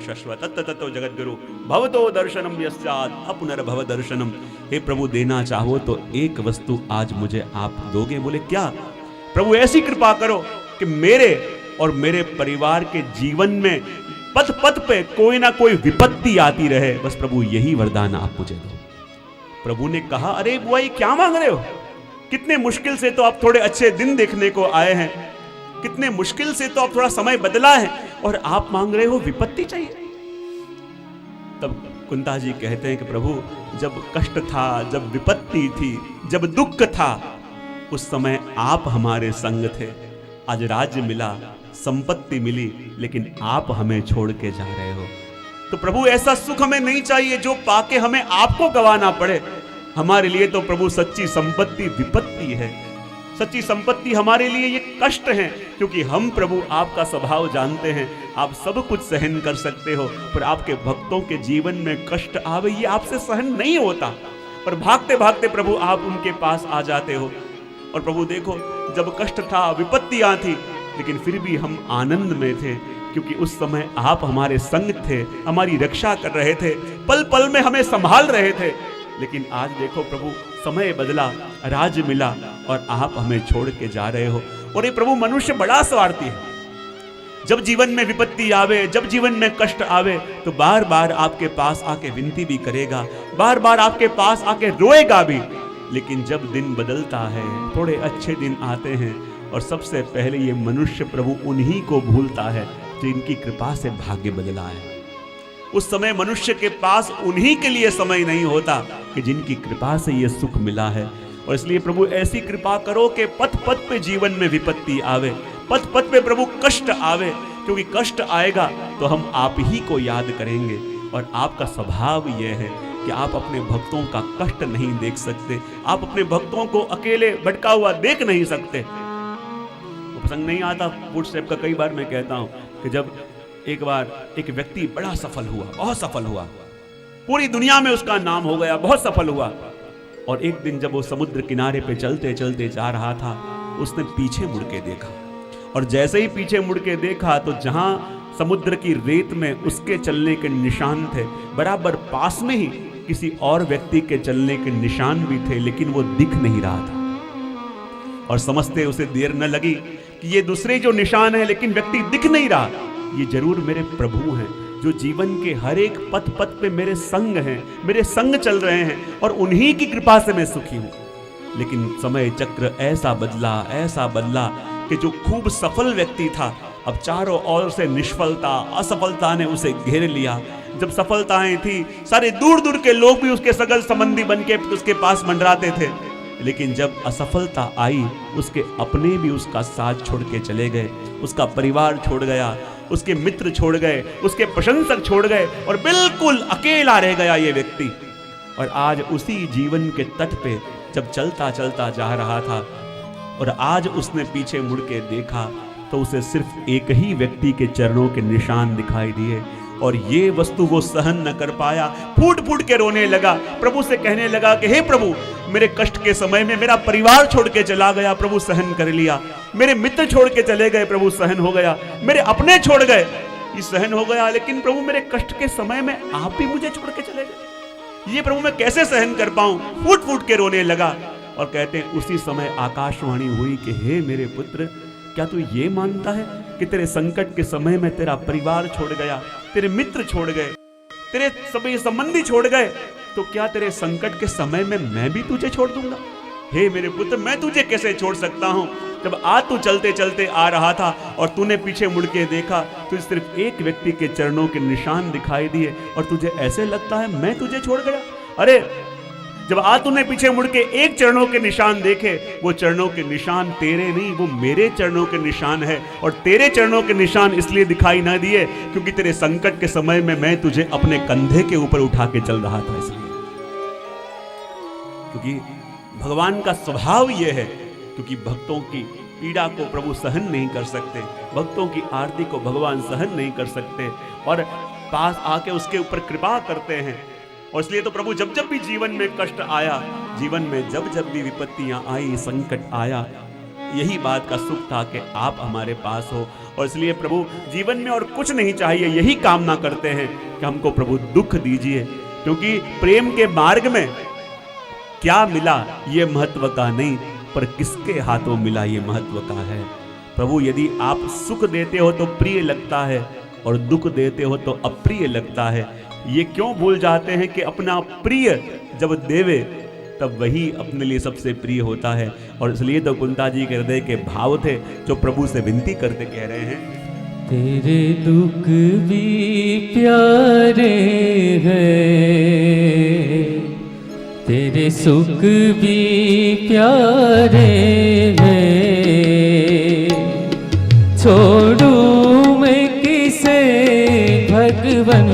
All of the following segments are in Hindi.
शश्वत तत्तो जगद्गुरु भवतो दर्शनम यस्यात् अपुनर्भव दर्शनम। हे प्रभु, देना चाहो तो एक वस्तु आज मुझे आप दोगे। बोले क्या? प्रभु ऐसी कृपा करो कि मेरे और मेरे परिवार के जीवन में पथ पथ पे कोई ना कोई विपत्ति आती रहे, बस प्रभु यही वरदान आप मुझे दो। प्रभु ने कहा, अरे बुआ ये क्या मांग रहे हो? कितने मुश्किल से तो आप थोड़े अच्छे दिन देखने को आए हैं, कितने मुश्किल से तो आप थोड़ा समय बदला है और आप मांग रहे हो विपत्ति चाहिए। तब कुंता जी कहते हैं कि प्रभु, जब कष्ट था, जब विपत्ति थी, जब दुख था, उस समय आप हमारे संग थे। आज राज्य मिला, संपत्ति मिली, लेकिन आप हमें छोड़ के जा रहे हो। तो प्रभु ऐसा सुख हमें नहीं चाहिए जो पाके हमें आपको गवाना पड़े। हमारे लिए तो प्रभु सच्ची संपत्ति विपत्ति है। सच्ची संपत्ति हमारे लिए ये कष्ट है, क्योंकि हम प्रभु आपका स्वभाव जानते हैं, आप सब कुछ सहन कर सकते हो, पर आपके भक्तों के जीवन में कष्ट आवे ये आपसे सहन नहीं होता। पर भागते भागते प्रभु आप उनके पास आ जाते हो। और प्रभु देखो, जब कष्ट था, विपत्तियां थी, लेकिन फिर भी हम आनंद में थे, क्योंकि उस समय आप हमारे संग थे, हमारी रक्षा कर रहे थे, पल पल में हमें संभाल रहे थे। लेकिन आज देखो प्रभु, समय बदला, राज्य मिला और आप हमें छोड़ के जा रहे हो। और ये प्रभु मनुष्य बड़ा स्वार्थी है। जब जीवन में विपत्ति आवे, जब जीवन में कष्ट आवे, तो बार बार आपके पास आके विनती भी करेगा, बार बार आपके पास आके रोएगा भी। लेकिन जब दिन बदलता है, थोड़े अच्छे दिन आते हैं, और सबसे पहले ये मनुष्य प्रभु उन्हीं को भूलता है जिनकी कृपा से भाग्य बदला है। उस समय मनुष्य के पास उन्हीं के लिए समय नहीं होता कि जिनकी कृपा से ये सुख मिला है। और इसलिए प्रभु ऐसी कृपा करो कि पथ पथ पे जीवन में विपत्ति आवे, पथ पथ पे प्रभु कष्ट आवे, क्योंकि कष्ट आएगा तो हम आप ही को याद करेंगे। और आपका स्वभाव यह है कि आप अपने भक्तों का कष्ट नहीं देख सकते, आप अपने भक्तों को अकेले भटका हुआ देख नहीं सकते। प्रसंग नहीं आता व्हाट्सएप का, कई बार मैं कहता हूं कि जब एक बार एक व्यक्ति बड़ा सफल हुआ, बहुत सफल हुआ, पूरी दुनिया में उसका नाम हो गया, बहुत सफल हुआ। और एक दिन जब वो समुद्र किनारे पे चलते चलते जा रहा था, उसने पीछे मुड़ के देखा, और जैसे ही पीछे मुड़ के देखा तो जहां समुद्र की रेत में उसके चलने के निशान थे, बराबर पास में ही किसी और व्यक्ति के चलने के निशान भी थे, लेकिन वो दिख नहीं रहा था। और समझते उसे देर न लगी कि ये दूसरे जो निशान है, लेकिन व्यक्ति दिख नहीं रहा, ये जरूर मेरे प्रभु हैं, जो जीवन के हर एक पथ पथ पे मेरे संग हैं, मेरे संग चल रहे हैं, और उन्हीं की कृपा से मैं सुखी हूं। लेकिन समय चक्र ऐसा बदला कि जो खूब सफल व्यक्ति था, अब चारों ओर से निष्फलता, असफलता ने उसे घेर लिया। जब सफलताएं थी, सारे दूर दूर के लोग भी उसके सगल संबंधी बन के उसके पास मंडराते थे। लेकिन जब असफलता आई, उसके अपने भी उसका साथ छोड़ के चले गए, उसका परिवार छोड़ गया, उसके मित्र छोड़ गए, उसके प्रशंसक छोड़ गए, और बिल्कुल अकेला रह गया ये व्यक्ति। और आज उसी जीवन के तट पे जब चलता चलता जा रहा था, और आज उसने पीछे मुड़ के देखा, तो उसे सिर्फ एक ही व्यक्ति के चरणों के निशान दिखाई दिए। और ये वस्तु वो सहन न कर पाया, फूट फूट के रोने लगा, प्रभु से कहने लगा कि हे प्रभु, मेरे कष्ट के समय में मेरा परिवार छोड़ के चला गया, प्रभु सहन कर लिया, मेरे मित्र छोड़ के चले गए, प्रभु सहन हो गया, मेरे अपने छोड़ गए, ये सहन हो गया, लेकिन प्रभु मेरे कष्ट के समय में आप भी मुझे छोड़ के चले गए, ये प्रभु मैं कैसे सहन कर पाऊं। फूट फूट के रोने लगा। और कहते हैं उसी समय आकाशवाणी हुई कि हे मेरे पुत्र, क्या तू ये मानता है कि तेरे संकट के समय में तेरा परिवार छोड़ गया, तेरे मित्र छोड़ गए, तेरे सभी संबंधी छोड़ गए, तो क्या तेरे संकट के समय में मैं भी तुझे छोड़ दूंगा? हे मेरे पुत्र, मैं तुझे कैसे छोड़ सकता हूं? जब आज तू चलते चलते आ रहा था और तूने पीछे मुड़ के देखा, तुझे सिर्फ एक व्यक्ति के चरणों के निशान दिखाई दिए, और तुझे ऐसे लगता है मैं तुझे छोड़ गया? अरे जब आज तूने पीछे मुड़ के एक चरणों के निशान देखे, वो चरणों के निशान तेरे नहीं, वो मेरे चरणों के निशान है। और तेरे चरणों के निशान इसलिए दिखाई ना दिए क्योंकि तेरे संकट के समय में मैं तुझे अपने कंधे के ऊपर उठा के चल रहा था, इसलिए। क्योंकि भगवान का स्वभाव यह है, क्योंकि भक्तों की पीड़ा को प्रभु सहन नहीं कर सकते, भक्तों की आरती को भगवान सहन नहीं कर सकते, और पास आके उसके ऊपर कृपा करते हैं। और इसलिए तो प्रभु जब जब भी जीवन में कष्ट आया, जीवन में जब जब भी विपत्तियां आई, संकट आया, यही बात का सुख था कि आप हमारे पास हो, और इसलिए प्रभु जीवन में और कुछ नहीं चाहिए, यही कामना करते हैं कि हमको प्रभु दुख दीजिए, क्योंकि प्रेम के मार्ग में क्या मिला ये महत्व का नहीं, पर किसके हाथों मिला ये महत्व का है। प्रभु यदि आप सुख देते हो तो प्रिय लगता है, और दुख देते हो तो अप्रिय लगता है। ये क्यों भूल जाते हैं कि अपना प्रिय जब देवे तब वही अपने लिए सबसे प्रिय होता है। और इसलिए तो कुंता जी के हृदय के भाव थे जो प्रभु से विनती करते कह रहे हैं, तेरे दुख भी प्यारे हैं, तेरे सुख भी प्यारे हैं, छोड़ू मैं किसे भगवन,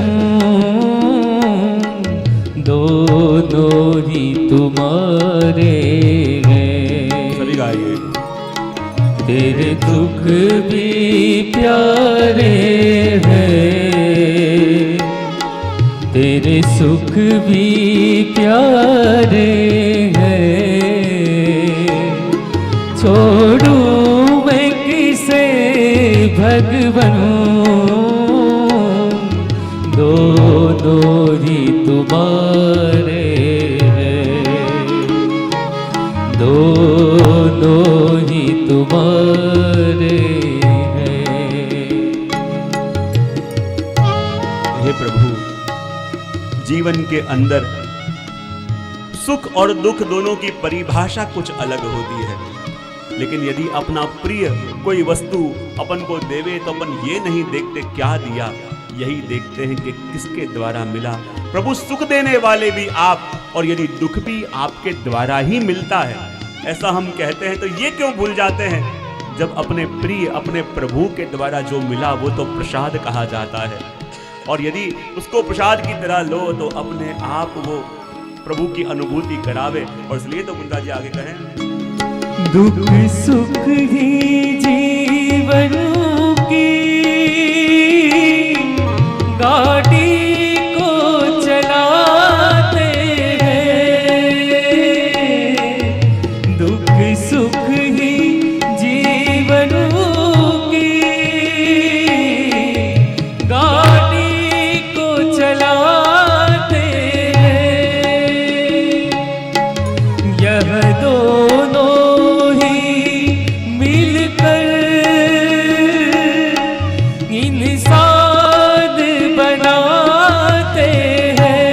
दोनों ही तुम्हारे हैं। सभी गाइए। तेरे दुख भी प्यारे हैं, तेरे सुख भी प्यारे हैं, छोड़ू मैं किसे भगवन, दोनों ही तुम्हारे हैं, दोनों ही तुम्हारे हैं। हे प्रभु, जीवन के अंदर सुख और दुख दोनों की परिभाषा कुछ अलग होती है, लेकिन यदि अपना प्रिय कोई वस्तु अपन को देवे तो अपन ये नहीं देखते क्या दिया, यही देखते हैं कि किसके द्वारा मिला। प्रभु सुख देने वाले भी आप, और यदि दुख भी आपके द्वारा ही मिलता है, ऐसा हम कहते हैं तो ये क्यों भूल जाते हैं, जब अपने प्रिय अपने प्रभु के द्वारा जो मिला वो तो प्रसाद कहा जाता है, और यदि उसको प्रसाद की तरह लो तो अपने आप वो प्रभु की अनुभूति करावे। और इसलिए तो कुंता जी आगे कहें, दुख सुख ही जीवन की गाड़ी को चलाते हैं, दुख सुख ही जीवन की गाड़ी को चलाते हैं, यह दोनों ही मिलकर इंसान बनाते हैं,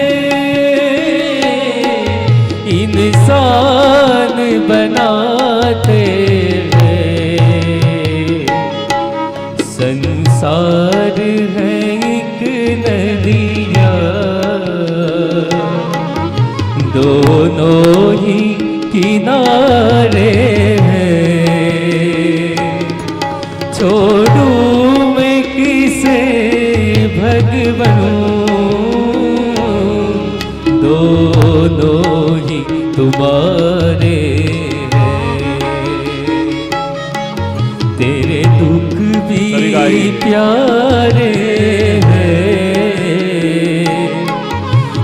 इंसान बनाते हैं। संसार है एक नदिया, दोनों ही किनारे हैं, छोड़ू मैं किसे भगवन, दोनों ही तुम्हारे हैं। तेरे दुख भी प्यारे हैं,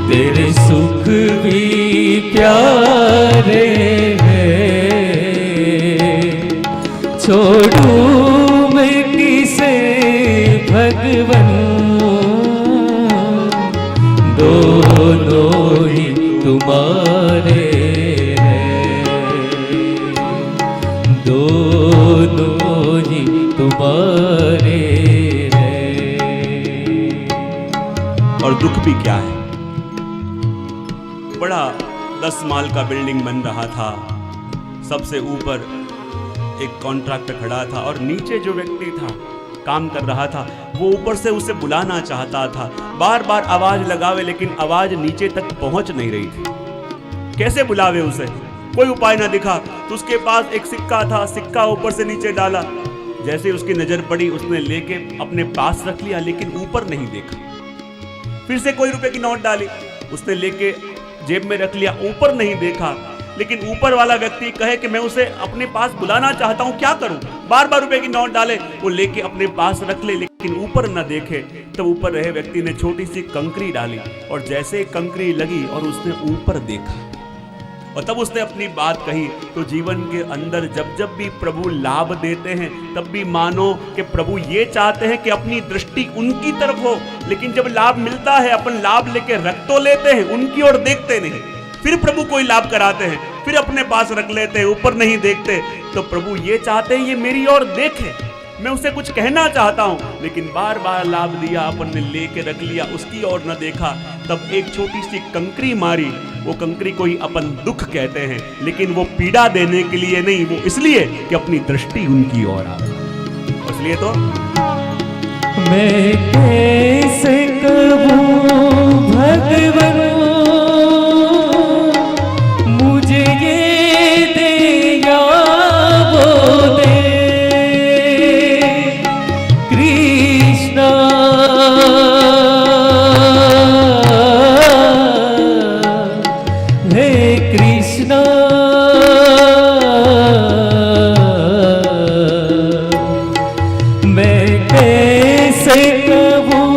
तेरे सुख भी प्यारे हैं, छोड़ू मैं किसे भगवन, दोनों ही तुम्हारे हैं, दोनों ही तुम्हारे हैं। और दुख भी क्या है, बड़ा 10 माल का बिल्डिंग बन रहा था, सबसे ऊपर एक कॉन्ट्रैक्टर खड़ा था और नीचे जो व्यक्ति था काम कर रहा था वो ऊपर से उसे बुलाना चाहता था, बार बार आवाज लगावे लेकिन आवाज नीचे तक पहुंच नहीं रही थी। कैसे बुलावे उसे, कोई उपाय ना दिखा। तो उसके पास एक सिक्का था, सिक्का ऊपर से नीचे डाला, जैसे उसकी नजर पड़ी उसने लेके अपने पास रख लिया लेकिन ऊपर नहीं देखा। फिर से कोई रुपए की नोट डाली, उसने लेके जेब में रख लिया, ऊपर नहीं देखा। लेकिन ऊपर वाला व्यक्ति कहे कि मैं उसे अपने पास बुलाना चाहता हूँ, क्या करूं? बार बार रुपए की नोट डाले, वो लेके अपने पास रख ले लेकिन ऊपर न देखे। तब ऊपर रहे व्यक्ति ने छोटी सी कंकरी डाली और जैसे कंकरी लगी और उसने ऊपर देखा, और तब उसने अपनी बात कही। तो जीवन के अंदर जब जब भी प्रभु लाभ देते हैं तब भी मानो कि प्रभु ये चाहते हैं कि अपनी दृष्टि उनकी तरफ हो, लेकिन जब लाभ मिलता है अपन लाभ लेके रख तो लेते हैं, उनकी ओर देखते नहीं। फिर प्रभु कोई लाभ कराते हैं, फिर अपने पास रख लेते हैं, ऊपर नहीं देखते। तो प्रभु ये चाहते हैं ये मेरी ओर देखे, मैं उसे कुछ कहना चाहता हूं, लेकिन बार बार लाभ दिया, अपन ने लेके रख लिया, उसकी ओर न देखा। तब एक छोटी सी कंकरी मारी, वो कंकरी को ही अपन दुख कहते हैं, लेकिन वो पीड़ा देने के लिए नहीं, वो इसलिए कि अपनी दृष्टि उनकी ओर आ। इसलिए तो मैं कैसे कहूँ भगवान मुझे ये दे या वो दे, कृष्णा हे कृष्णा मैं कैसे कहूँ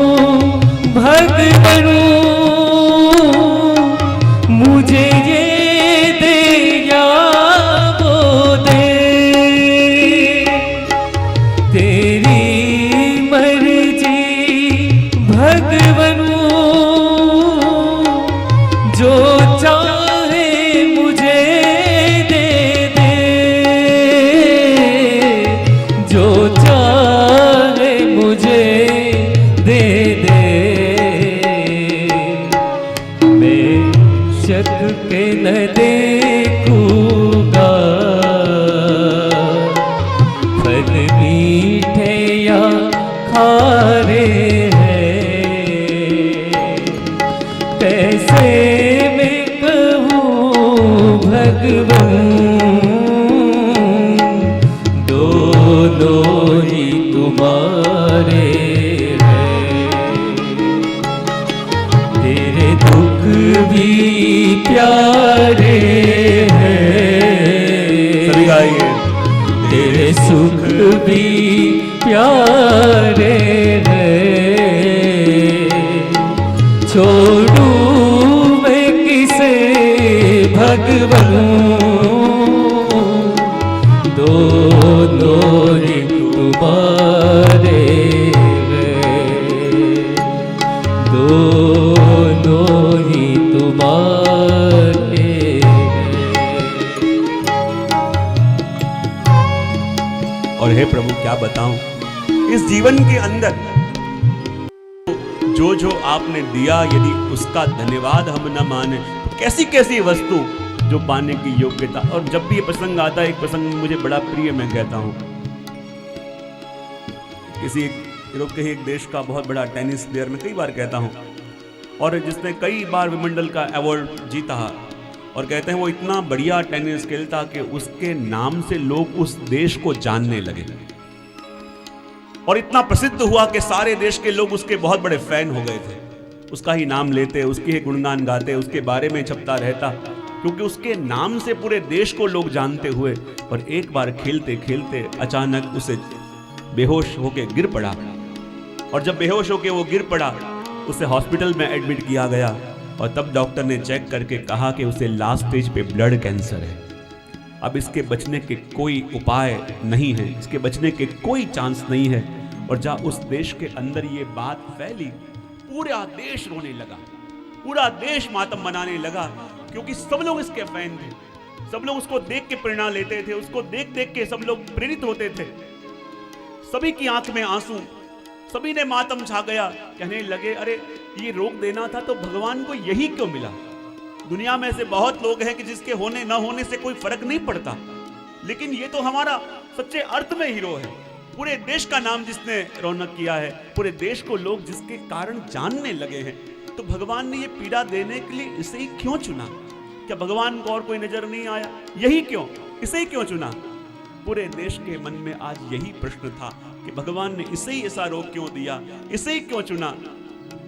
भगवान मुझे ये दे या वो दे, तेरी मर्जी भगवान जो चाहे मुझे दे दे, जो चाहे मुझे दे दे। मैं शक के न देखूंगा फल मीठे या खारे हैं, कैसे मैं कहूँ भगवान दोनों ही तुम्हारे हैं, तेरे दुख भी प्यारे हैं, सभी गाइए। तेरे सुख भी प्यारे हैं, छोड़ूं मैं किसे भगवान दोनों ही तुम्हारे हैं, दोनों ही तुम्हारे हैं। और हे प्रभु क्या बताऊं, इस जीवन के अंदर जो जो आपने दिया, यदि उसका धन्यवाद हम न माने तो कैसी कैसी वस्तु जो पाने की योग्यता। और जब भी ये प्रसंग आता है, एक प्रसंग मुझे बड़ा प्रिय, मैं कहता हूं, किसी यूरोप के ही एक देश का बहुत बड़ा टेनिस प्लेयर, मैं कई बार कहता हूं, और जिसने कई बार विंबलडन का अवार्ड जीता, और कहते हैं वो इतना बढ़िया टेनिस खेलता कि उसके नाम से लोग उस देश को जानने लगे, और इतना प्रसिद्ध हुआ कि सारे देश के लोग उसके बहुत बड़े फैन हो गए थे। उसका ही नाम लेते, उसके ही गुणगान गाते, उसके बारे में छपता रहता, क्योंकि उसके नाम से पूरे देश को लोग जानते हुए। और एक बार खेलते खेलते अचानक उसे बेहोश होके गिर पड़ा, और जब बेहोश होके वो गिर पड़ा, उसे हॉस्पिटल में एडमिट किया गया, और तब डॉक्टर ने चेक करके कहा कि उसे लास्ट स्टेज पे ब्लड कैंसर है। अब इसके बचने के कोई उपाय नहीं है, इसके बचने के कोई चांस नहीं है। और जहाँ उस देश के अंदर ये बात फैली, पूरा देश रोने लगा, पूरा देश मातम मनाने लगा, क्योंकि सब लोग इसके फैन थे, सब लोग उसको देख के प्रेरणा लेते थे, उसको देख देख के सब लोग प्रेरित होते थे। सभी की आंख में आंसू, सभी ने मातम छा गया, कहने लगे अरे ये रोक देना था तो भगवान को यही क्यों मिला। दुनिया में से बहुत लोग हैं कि जिसके होने न होने से कोई फर्क नहीं पड़ता, लेकिन ये तो हमारा सच्चे अर्थ में हीरो है। पूरे देश का नाम जिसने रौनक किया है, पूरे देश को लोग जिसके कारण जानने लगे हैं, तो भगवान ने ये पीड़ा देने के लिए इसे ही क्यों चुना? क्या भगवान को और कोई नजर नहीं आया? यही क्यों, इसे ही क्यों चुना? पूरे देश के मन में आज यही प्रश्न था कि भगवान ने इसे ही ऐसा रोग क्यों दिया, इसे ही क्यों चुना,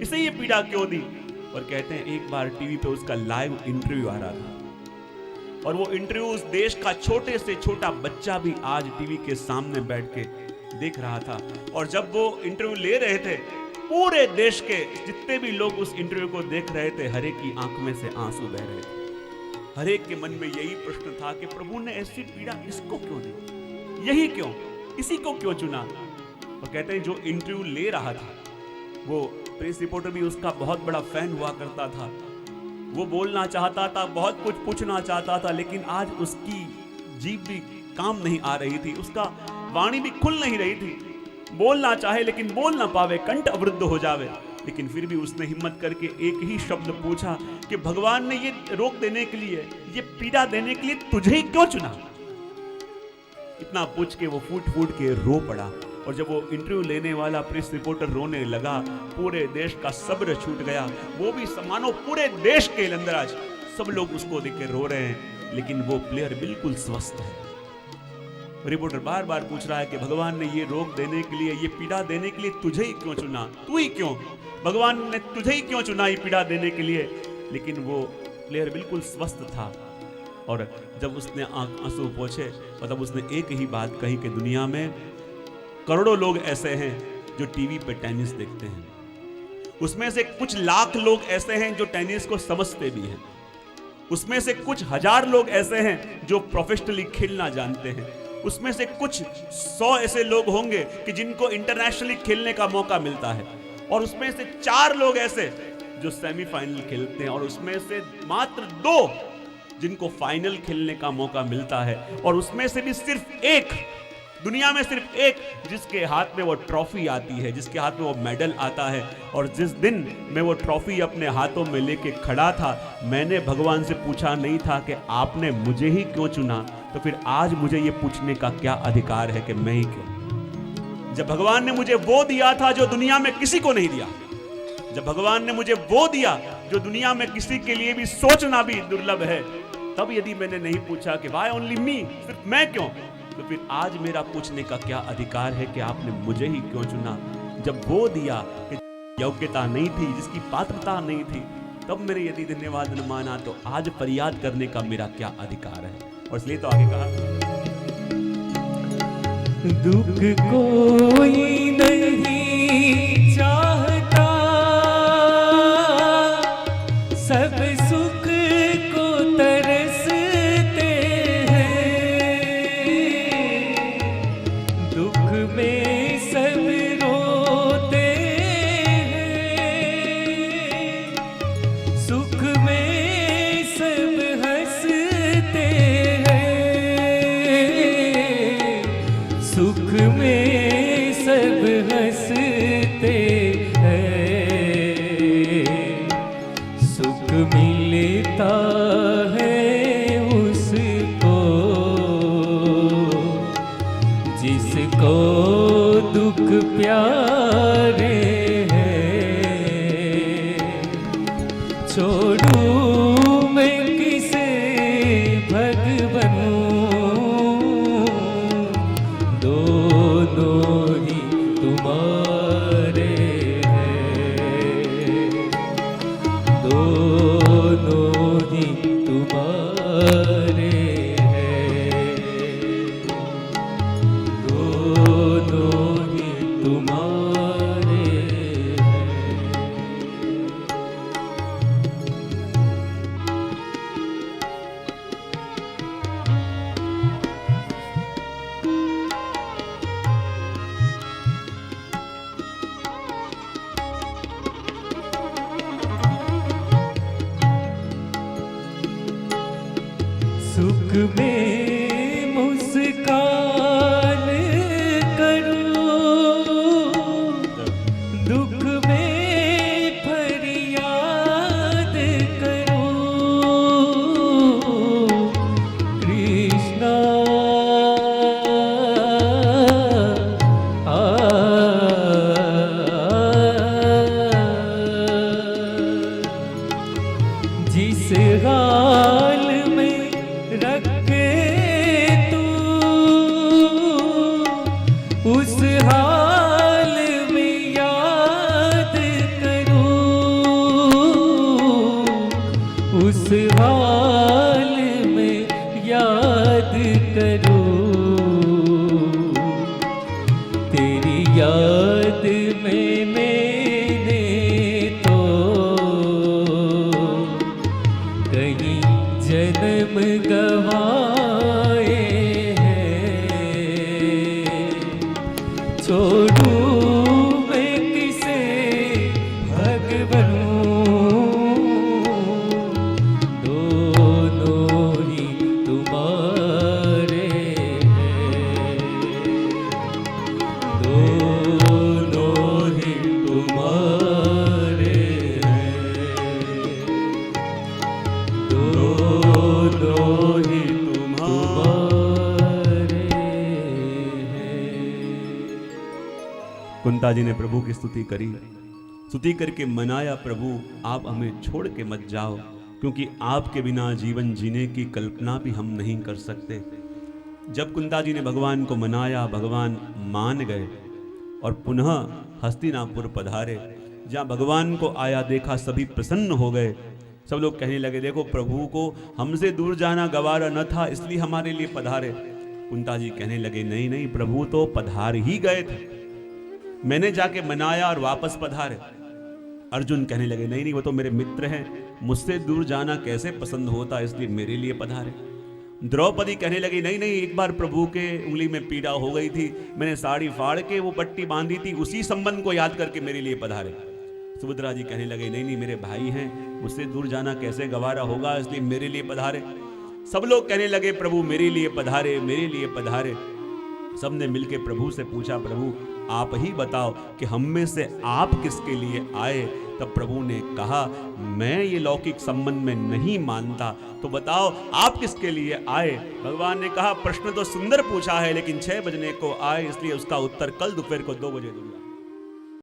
इसे ये पीड़ा क्यों दी। और कहते हैं एक बार टीवी पे उसका लाइव इंटरव्यू आ रहा था, और वो इंटरव्यू उस देश का छोटे से छोटा बच्चा भी आज टीवी के सामने बैठ के देख रहा था। और जब वो इंटरव्यू ले रहे थे, पूरे देश के जितने भी लोग उस इंटरव्यू को देख रहे थे, हर एक की आंख में से आंसू बह रहे थे, हर एक के मन में यही प्रश्न था कि प्रभु ने ऐसी पीड़ा इसको क्यों दी, यही क्यों, इसी को क्यों चुना। और कहते हैं जो इंटरव्यू ले रहा था वो प्रेस रिपोर्टर भी उसका बहुत बड़ा फैन हुआ करता था। वो बोलना चाहता था, बहुत कुछ पूछना चाहता था, लेकिन आज उसकी जीभ भी काम नहीं आ रही थी, उसका वाणी भी खुल नहीं रही थी। बोलना चाहे लेकिन बोल ना पावे, कंठ अवरुद्ध हो जावे। लेकिन फिर भी उसने हिम्मत करके एक ही शब्द पूछा कि भगवान ने ये रोक देने के लिए, ये पीड़ा देने के लिए तुझे ही क्यों चुना। इतना पूछ के वो फूट फूट के रो पड़ा। और जब वो इंटरव्यू लेने वाला प्रेस रिपोर्टर रोने लगा, पूरे देश का सब्र छूट गया। वो भी मानो पूरे देश के अंदर आज सब लोग उसको देख के रो रहे हैं, लेकिन वो प्लेयर बिल्कुल स्वस्थ है। रिपोर्टर बार बार पूछ रहा है कि भगवान ने ये रोक देने के लिए, ये पीड़ा देने के लिए तुझे ही क्यों चुना, तू ही क्यों, भगवान ने तुझे ही क्यों चुना ये पीड़ा देने के लिए। लेकिन वो प्लेयर बिल्कुल स्वस्थ था। और जब उसने आंसू पोंछे, मतलब उसने एक ही बात कही कि दुनिया में करोड़ों लोग ऐसे हैं जो टीवी पे टेनिस देखते हैं, उसमें से कुछ लाख लोग ऐसे हैं जो टेनिस को समझते भी हैं, उसमें से कुछ हजार लोग ऐसे हैं जो प्रोफेशनली खेलना जानते हैं, उसमें से कुछ 100 ऐसे लोग होंगे कि जिनको इंटरनेशनली खेलने का मौका मिलता है, और उसमें से 4 लोग ऐसे जो सेमीफाइनल खेलते हैं, और उसमें से मात्र 2 जिनको फाइनल खेलने का मौका मिलता है, और उसमें से भी सिर्फ एक, दुनिया में सिर्फ एक जिसके हाथ में वो ट्रॉफी आती है, जिसके हाथ में वो मेडल आता है। और जिस दिन मैं वो ट्रॉफी अपने हाथों में लेके खड़ा था, मैंने भगवान से पूछा नहीं था कि आपने मुझे ही क्यों चुना, तो फिर आज मुझे ये पूछने का क्या अधिकार है कि मैं ही क्यों। जब भगवान ने मुझे वो दिया था जो दुनिया में किसी को नहीं दिया, जब भगवान ने मुझे वो दिया जो दुनिया में किसी के लिए भी सोचना भी दुर्लभ है, तब यदि मैंने नहीं पूछा कि वाई ओनली मी, सिर्फ मैं क्यों, तो फिर आज मेरा पूछने का क्या अधिकार है कि आपने मुझे ही क्यों चुना। जब वो दिया कि योग्यता नहीं थी, जिसकी पात्रता नहीं थी, तब मेरे यदि धन्यवाद न माना, तो आज फरियाद करने का मेरा क्या अधिकार है। और इसलिए तो आगे कहा, दुख कोई नहीं चाहता, सब सुख को तरसते हैं, दुख में सब रोते हैं, सुख में सब हंसते हैं, सुख में सब हंसते हैं, सुख मिलता है उसको जिसको दुख प्यारे हैं। छोड़ू मैं किसे भगवन, दोनों ही तुम्हारे हैं, दोनों ही तुम्हारे हैं, दोनों ही तुम्हारे हैं। सुख में मुस्कान करो, दुख में फरियाद करो, कृष्णा जिस हाल में रखे छोड़ूं मैं किसे भगवनूं, दोनों ही तुम्हारे हैं, दोनों ही तुम्हारे हैं, दोनों ही तुम्हारे हैं। कुंता जी ने प्रभु की स्तुति करी, स्तुति करके मनाया, प्रभु आप हमें छोड़ के मत जाओ, क्योंकि आपके बिना जीवन जीने की कल्पना भी हम नहीं कर सकते। जब कुंता जी ने भगवान को मनाया, भगवान मान गए और पुनः हस्तिनापुर पधारे। जहाँ भगवान को आया देखा, सभी प्रसन्न हो गए। सब लोग कहने लगे, देखो प्रभु को हमसे दूर जाना गवारा न था, इसलिए हमारे लिए पधारे। कुंता जी कहने लगे, नहीं नहीं, प्रभु तो पधार ही गए थे, मैंने जाके मनाया और वापस पधारे। अर्जुन कहने लगे, नहीं नहीं, वो तो मेरे मित्र हैं, मुझसे दूर जाना कैसे पसंद होता, इसलिए मेरे लिए पधारे। द्रौपदी कहने लगी, नहीं नहीं, एक बार प्रभु के उंगली में पीड़ा हो गई थी, मैंने साड़ी फाड़ के वो पट्टी बांधी थी, उसी संबंध को याद करके मेरे लिए पधारे। सुभद्रा जी कहने लगे, नहीं नहीं, मेरे भाई हैं, मुझसे दूर जाना कैसे गवारा होगा, इसलिए मेरे लिए पधारे। सब लोग कहने लगे, प्रभु मेरे लिए पधारे, मेरे लिए पधारे। सबने मिलके प्रभु से पूछा, प्रभु आप ही बताओ कि हम में से आप किसके लिए आए। तब प्रभु ने कहा, मैं ये लौकिक संबंध में नहीं मानता, तो बताओ आप किसके लिए आए। भगवान ने कहा, प्रश्न तो सुंदर पूछा है, लेकिन 6 बजने को आए, इसलिए उसका उत्तर कल दोपहर को 2 बजे दूंगा।